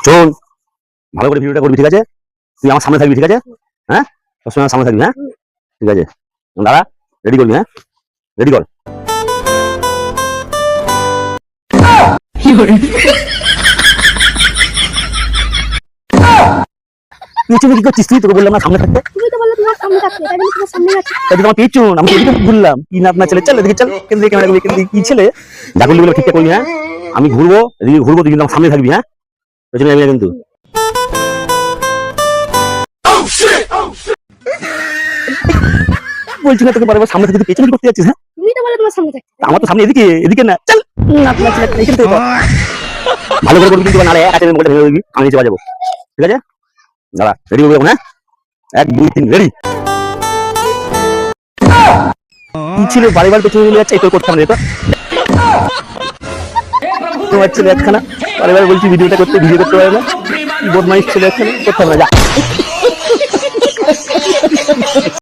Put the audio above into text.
শোন, ভালো করে ভিডিওটা করবি, ঠিক আছে? তুই আমার সামনে থাকবি, ঠিক আছে? হ্যাঁ, সবসময় আমার সামনে থাকবি। হ্যাঁ, ঠিক আছে। দাঁড়া, রেডি করবি। হ্যাঁ, রেডি কর। পিছনে কি করছিস তুই? তোকে বললাম না সামনে থাকতে। তুমি তো বললে তোমার সামনে থাকতে, তাই জন্য তোমার সামনে আছি। তাই তোমার পিছন আমি এদিকে ঘুরলাম। কি না আপনার ছেলে, চল এদিকে চল। কেন দিকে ক্যামেরা করবি? কেন দিকে কি ছেলে? যা করবি বলে ঠিকঠাক করবি। হ্যাঁ, আমি ঘুরবো, এদিকে ঘুরবো, তুই কিন্তু আমার সামনে থাকবি। হ্যাঁ, পেছনে যাবি না কিন্তু। বলছি না তোকে বারবার সামনে থেকে পেছনে করতে যাচ্ছিস? হ্যাঁ, তুমি তো বললে তোমার সামনে থাকতে। আমার তো সামনে এদিকে, এদিকে না। চল না আপনার ছেলে এখান থেকে কর। ভালো করে করবি কিন্তু, নালে এক হাতে মোবাইলটা ভেঙে দিবি, আমি নিচে বাজাবো। ঠিক আছে, দাঁড়া, রেডি করবি এখন। হ্যাঁ, 1 2 3 রেডি। কি ছিল বারবার পেছনে চলে যাচ্ছে? এটা করতে হবে। এটা তোমার ছেলে একখানা বারবার বলছি ভিডিওটা করতে, ভিডিও করতে পারে না। বদমাইশ ছেলে একখানা, করতে হবে না। যা